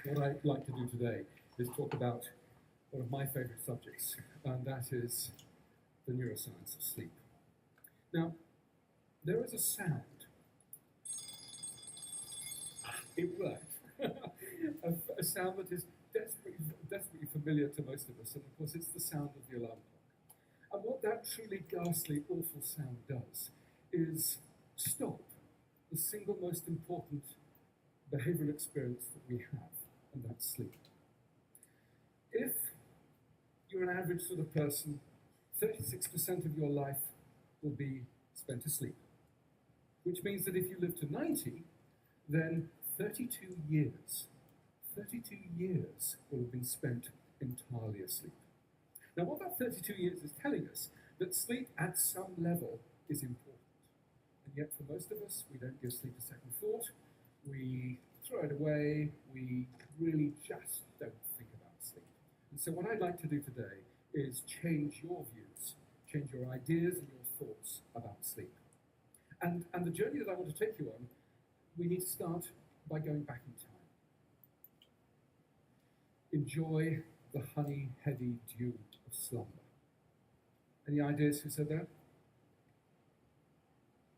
what I'd like to do today is talk about one of my favourite subjects, and that is the neuroscience of sleep. Now, there is a sound. It worked. a sound that is desperately familiar to most of us, and of course it's the sound of the alarm clock. And what that truly ghastly, awful sound does is stop the single most important behavioural experience that we have, and that's sleep. If you're an average sort of person, 36% of your life will be spent asleep, which means that if you live to 90, then 32 years will have been spent entirely asleep. Now, what that 32 years is telling us, that sleep at some level is important. And yet, for most of us, we don't give sleep a second thought. We throw it away. We really just don't think about sleep. And so what I'd like to do today is change your views, change your ideas and your thoughts about sleep. And the journey that I want to take you on, we need to start by going back in time. Enjoy the honey-heady dew of slumber. Any ideas who said that?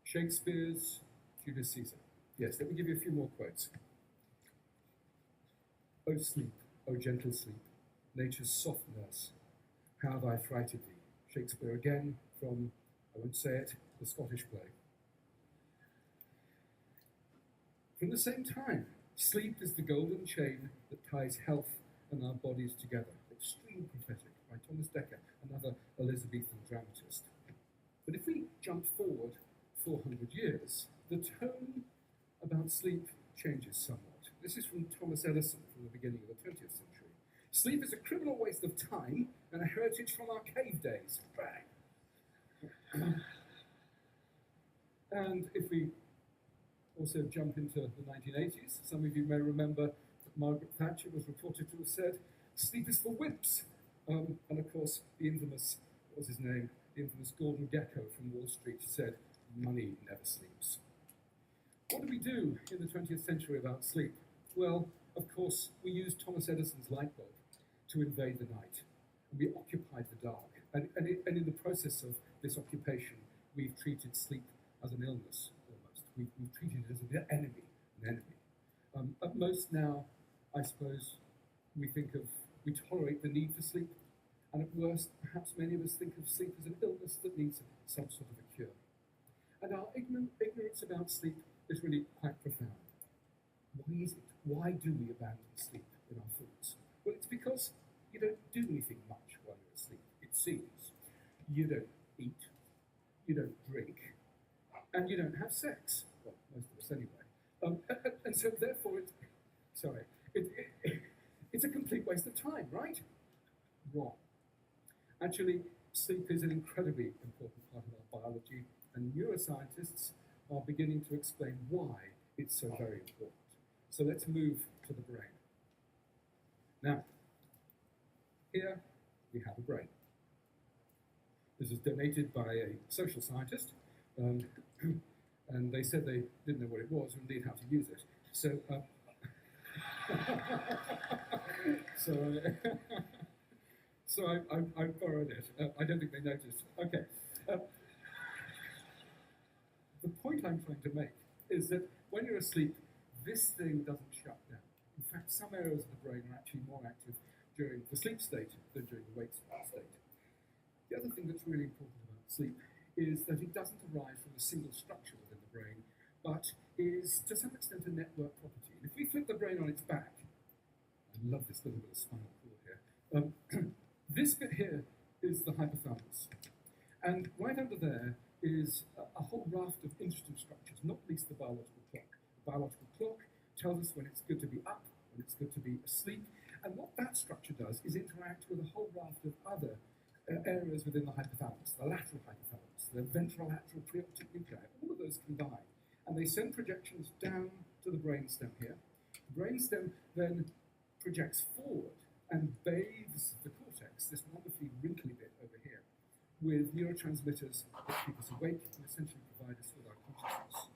Shakespeare's Julius Caesar. Yes, let me give you a few more quotes. O sleep, O gentle sleep, nature's soft nurse, how have I frighted thee? Shakespeare again from, I won't say it, the Scottish play. From the same time, sleep is the golden chain that ties health and our bodies together. Extremely prophetic by Thomas Dekker, another Elizabethan dramatist. But if we jump forward 400 years, the tone about sleep changes somewhat. This is from Thomas Edison from the beginning of the 20th century. Sleep is a criminal waste of time and a heritage from our cave days. And if we also jump into the 1980s, some of you may remember that Margaret Thatcher was reported to have said, sleep is for wimps. And of course, the infamous, what was his name? The infamous Gordon Gekko from Wall Street said, money never sleeps. What do we do in the 20th century about sleep? Well, of course, we used Thomas Edison's light bulb to invade the night. And we occupied the dark. And in the process of this occupation, we've treated sleep as an illness, almost. We've treated it as an enemy. At most now, I suppose, we tolerate the need for sleep. And at worst, perhaps many of us think of sleep as an illness that needs some sort of a cure. And our ignorance about sleep is really quite profound. Why is it? Why do we abandon sleep in our thoughts? Well, it's because you don't do anything much while you're asleep, it seems. You don't eat, you don't drink, and you don't have sex. Well, most of us anyway. And so therefore, it's a complete waste of time, right? Wrong. Actually, sleep is an incredibly important part of our biology, and neuroscientists are beginning to explain why it's so very important. So let's move to the brain. Now, here we have a brain. This is donated by a social scientist, and they said they didn't know what it was or indeed how to use it. So, so I borrowed it. I don't think they noticed. Okay. The point I'm trying to make is that when you're asleep, this thing doesn't shut down. In fact, some areas of the brain are actually more active during the sleep state than during the wake state. The other thing that's really important about sleep is that it doesn't arise from a single structure within the brain, but is to some extent a network property. And if we flip the brain on its back, I love this little bit of spinal cord here. This bit here is the hypothalamus. And right under there is a whole raft of interesting structures, not least the biological clock. The biological clock tells us when it's good to be up, when it's good to be asleep. And what that structure does is interact with a whole raft of other areas within the hypothalamus, the lateral hypothalamus, the ventrolateral preoptic nuclei, all of those combine. And they send projections down to the brainstem here. The brainstem then projects forward and bathes the cortex, this wonderfully wrinkly bit over here, with neurotransmitters that keep us awake and essentially provide us with our consciousness.